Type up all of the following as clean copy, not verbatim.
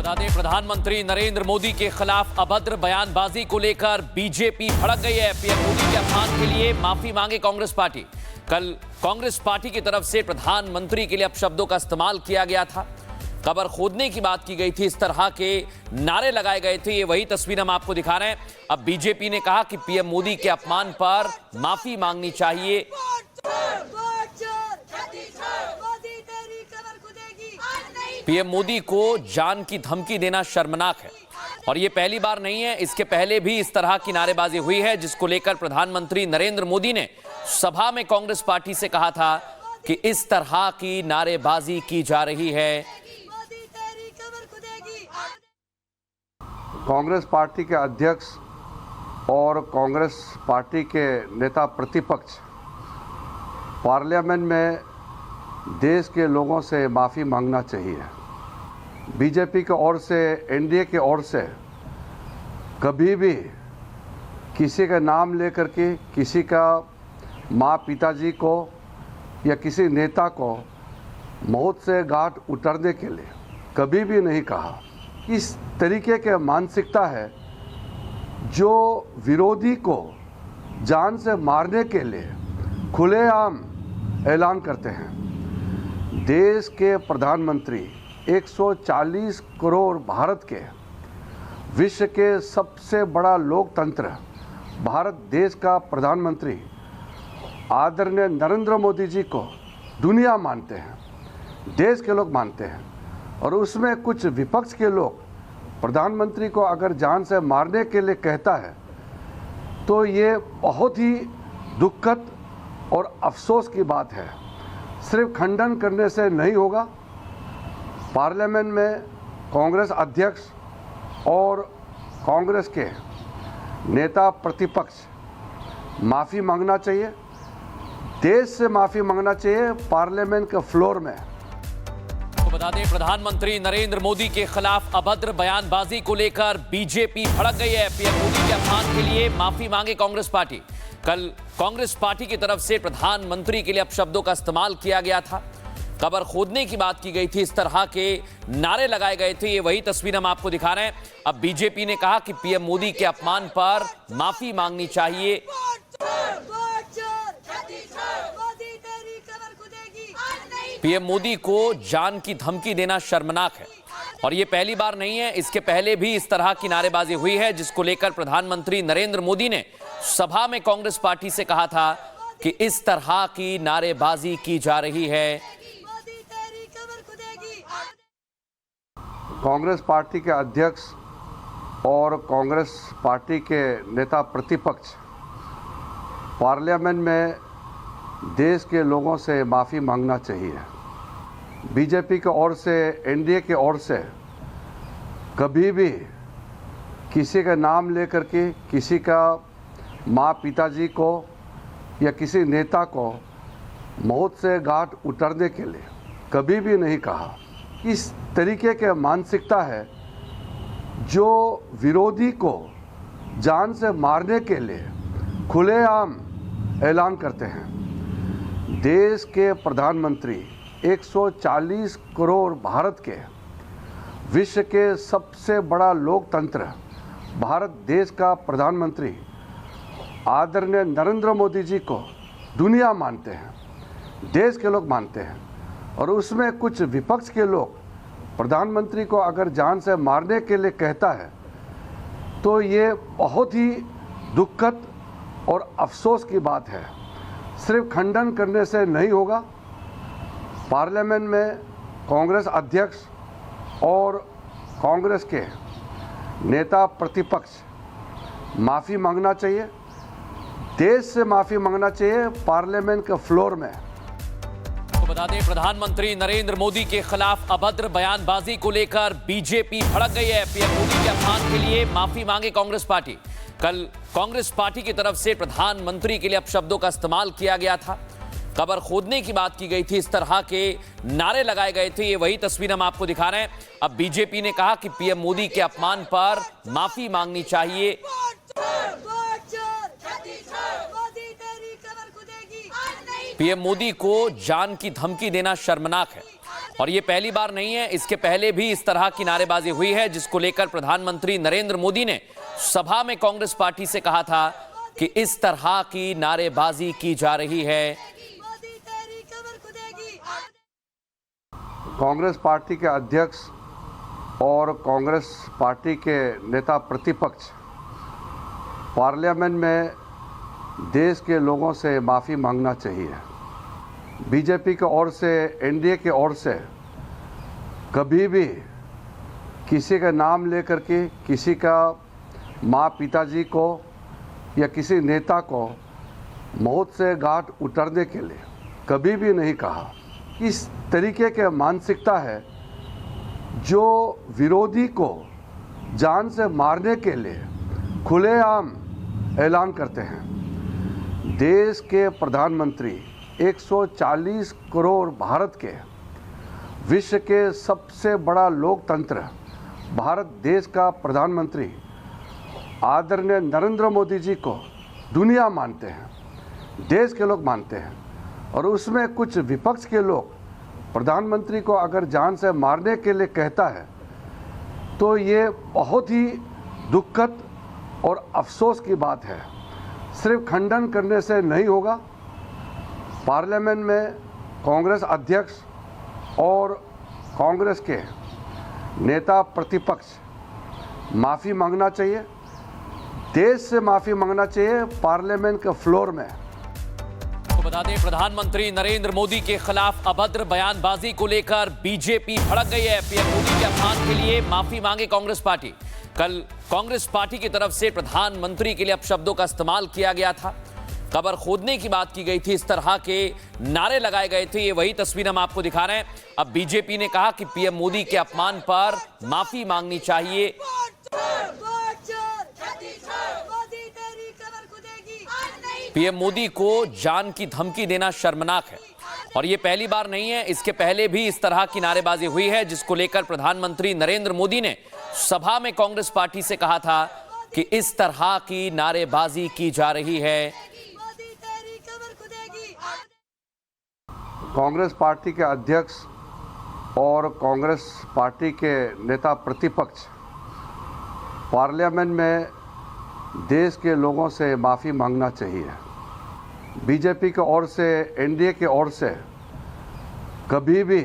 बता दें, प्रधानमंत्री नरेंद्र मोदी के खिलाफ अभद्र बयानबाजी को लेकर बीजेपी भड़क गई है। पीएम मोदी के अपमान के लिए माफी मांगे कांग्रेस पार्टी। कल कांग्रेस पार्टी की तरफ से प्रधानमंत्री के लिए अपशब्दों का इस्तेमाल किया गया था। कबर खोदने की बात की गई थी, इस तरह के नारे लगाए गए थे। ये वही तस्वीर हम आपको दिखा रहे हैं। अब बीजेपी ने कहा कि पीएम मोदी के अपमान पर माफी मांगनी चाहिए। पीएम मोदी को जान की धमकी देना शर्मनाक है और ये पहली बार नहीं है। इसके पहले भी इस तरह की नारेबाजी हुई है, जिसको लेकर प्रधानमंत्री नरेंद्र मोदी ने सभा में कांग्रेस पार्टी से कहा था कि इस तरह की नारेबाजी की जा रही है। कांग्रेस पार्टी के अध्यक्ष और कांग्रेस पार्टी के नेता प्रतिपक्ष पार्लियामेंट में देश के लोगों से माफ़ी मांगना चाहिए। बीजेपी की ओर से, एनडीए की ओर से कभी भी किसी का नाम लेकर के किसी का माँ पिताजी को या किसी नेता को मौत से घाट उतरने के लिए कभी भी नहीं कहा। इस तरीके के मानसिकता है जो विरोधी को जान से मारने के लिए खुलेआम ऐलान करते हैं। देश के प्रधानमंत्री 140 करोड़ भारत के विश्व के सबसे बड़ा लोकतंत्र भारत देश का प्रधानमंत्री आदरणीय नरेंद्र मोदी जी को दुनिया मानते हैं, देश के लोग मानते हैं। और उसमें कुछ विपक्ष के लोग प्रधानमंत्री को अगर जान से मारने के लिए कहता है तो ये बहुत ही दुखद और अफसोस की बात है। सिर्फ खंडन करने से नहीं होगा। पार्लियामेंट में कांग्रेस अध्यक्ष और कांग्रेस के नेता प्रतिपक्ष माफ़ी मांगना चाहिए, देश से माफ़ी मांगना चाहिए पार्लियामेंट के फ्लोर में। तो बता दें, प्रधानमंत्री नरेंद्र मोदी के खिलाफ अभद्र बयानबाजी को लेकर बीजेपी भड़क गई है। पीएम मोदी के अपमान के लिए माफी मांगे कांग्रेस पार्टी। कल कांग्रेस पार्टी की तरफ से प्रधानमंत्री के लिए अपशब्दों का इस्तेमाल किया गया था। कबर खोदने की बात की गई थी, इस तरह के नारे लगाए गए थे। ये वही तस्वीर हम आपको दिखा रहे हैं। अब बीजेपी ने कहा कि पीएम मोदी के अपमान पर माफी मांगनी चाहिए। पीएम मोदी को जान की धमकी देना शर्मनाक है और ये पहली बार नहीं है। इसके पहले भी इस तरह की नारेबाजी हुई है, जिसको लेकर प्रधानमंत्री नरेंद्र मोदी ने सभा में कांग्रेस पार्टी से कहा था कि इस तरह की नारेबाजी की जा रही है। कांग्रेस पार्टी के अध्यक्ष और कांग्रेस पार्टी के नेता प्रतिपक्ष पार्लियामेंट में देश के लोगों से माफ़ी मांगना चाहिए। बीजेपी की ओर से, एनडीए की ओर से कभी भी किसी का नाम लेकर के किसी का माँ पिताजी को या किसी नेता को मौत से घाट उतरने के लिए कभी भी नहीं कहा। इस तरीके के मानसिकता है जो विरोधी को जान से मारने के लिए खुलेआम ऐलान करते हैं। देश के प्रधानमंत्री 140 करोड़ भारत के विश्व के सबसे बड़ा लोकतंत्र भारत देश का प्रधानमंत्री आदरणीय नरेंद्र मोदी जी को दुनिया मानते हैं, देश के लोग मानते हैं। और उसमें कुछ विपक्ष के लोग प्रधानमंत्री को अगर जान से मारने के लिए कहता है तो ये बहुत ही दुखद और अफसोस की बात है। सिर्फ खंडन करने से नहीं होगा। पार्लियामेंट में कांग्रेस अध्यक्ष और कांग्रेस के नेता प्रतिपक्ष माफ़ी मांगना चाहिए, देश से माफ़ी मांगना चाहिए पार्लियामेंट के फ्लोर में। तो बता दें, प्रधानमंत्री नरेंद्र मोदी के खिलाफ अभद्र बयानबाजी को लेकर बीजेपी भड़क गई है। पीएम मोदी के अपमान के लिए माफी मांगे कांग्रेस पार्टी। कल कांग्रेस पार्टी की तरफ से प्रधानमंत्री के लिए अपशब्दों का इस्तेमाल किया गया था। कबर खोदने की बात की गई थी, इस तरह के नारे लगाए गए थे। ये वही तस्वीर हम आपको दिखा रहे हैं। अब बीजेपी ने कहा कि पीएम मोदी के अपमान पर माफी मांगनी चाहिए। पीएम मोदी को जान की धमकी देना शर्मनाक है और ये पहली बार नहीं है, इसके पहले भी इस तरह की नारेबाजी हुई है, जिसको लेकर प्रधानमंत्री नरेंद्र मोदी ने सभा में कांग्रेस पार्टी से कहा था कि इस तरह की नारेबाजी की जा रही है। कांग्रेस पार्टी के अध्यक्ष और कांग्रेस पार्टी के नेता प्रतिपक्ष पार्लियामेंट में देश के लोगों से माफ़ी मांगना चाहिए। बीजेपी की ओर से, एनडीए की ओर से कभी भी किसी का नाम लेकर के किसी का माँ पिताजी को या किसी नेता को मौत से घाट उतरने के लिए कभी भी नहीं कहा। इस तरीके के मानसिकता है जो विरोधी को जान से मारने के लिए खुलेआम ऐलान करते हैं। देश के प्रधानमंत्री 140 करोड़ भारत के विश्व के सबसे बड़ा लोकतंत्र भारत देश का प्रधानमंत्री आदरणीय नरेंद्र मोदी जी को दुनिया मानते हैं, देश के लोग मानते हैं। और उसमें कुछ विपक्ष के लोग प्रधानमंत्री को अगर जान से मारने के लिए कहता है तो ये बहुत ही दुखद और अफसोस की बात है। सिर्फ खंडन करने से नहीं होगा। पार्लियामेंट में कांग्रेस अध्यक्ष और कांग्रेस के नेता प्रतिपक्ष माफ़ी मांगना चाहिए, देश से माफ़ी मांगना चाहिए पार्लियामेंट के फ्लोर में। तो बता दें, प्रधानमंत्री नरेंद्र मोदी के खिलाफ अभद्र बयानबाजी को लेकर बीजेपी भड़क गई है। पीएम मोदी के अपमान के लिए माफी मांगे कांग्रेस पार्टी। कल कांग्रेस पार्टी की तरफ से प्रधानमंत्री के लिए अपशब्दों का इस्तेमाल किया गया था, कबर खोदने की बात की गई थी, इस तरह के नारे लगाए गए थे। ये वही तस्वीर हम आपको दिखा रहे हैं। अब बीजेपी ने कहा कि पीएम मोदी के अपमान पर माफी मांगनी चाहिए। पीएम मोदी को जान की धमकी देना शर्मनाक है और ये पहली बार नहीं है, इसके पहले भी इस तरह की नारेबाजी हुई है, जिसको लेकर प्रधानमंत्री नरेंद्र मोदी ने सभा में कांग्रेस पार्टी से कहा था कि इस तरह की नारेबाजी की जा रही है। कांग्रेस पार्टी के अध्यक्ष और कांग्रेस पार्टी के नेता प्रतिपक्ष पार्लियामेंट में देश के लोगों से माफ़ी मांगना चाहिए। बीजेपी की ओर से, एनडीए की ओर से कभी भी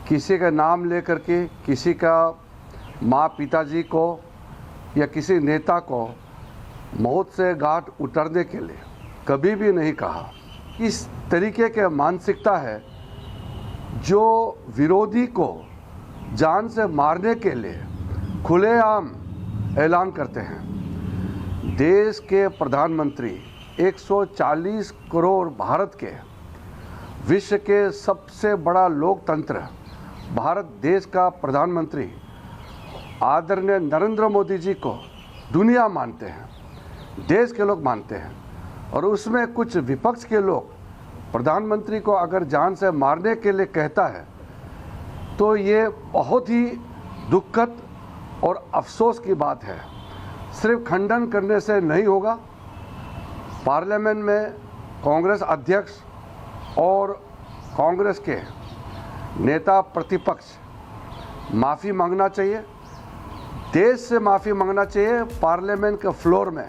किसी का नाम लेकर के किसी का माँ पिताजी को या किसी नेता को मौत से घाट उतरने के लिए कभी भी नहीं कहा। इस तरीके के मानसिकता है जो विरोधी को जान से मारने के लिए खुलेआम ऐलान करते हैं। देश के प्रधानमंत्री 140 करोड़ भारत के विश्व के सबसे बड़ा लोकतंत्र भारत देश का प्रधानमंत्री आदरणीय नरेंद्र मोदी जी को दुनिया मानते हैं, देश के लोग मानते हैं। और उसमें कुछ विपक्ष के लोग प्रधानमंत्री को अगर जान से मारने के लिए कहता है तो ये बहुत ही दुखद और अफसोस की बात है। सिर्फ खंडन करने से नहीं होगा। पार्लियामेंट में कांग्रेस अध्यक्ष और कांग्रेस के नेता प्रतिपक्ष माफ़ी मांगना चाहिए, देश से माफ़ी मांगना चाहिए पार्लियामेंट के फ्लोर में।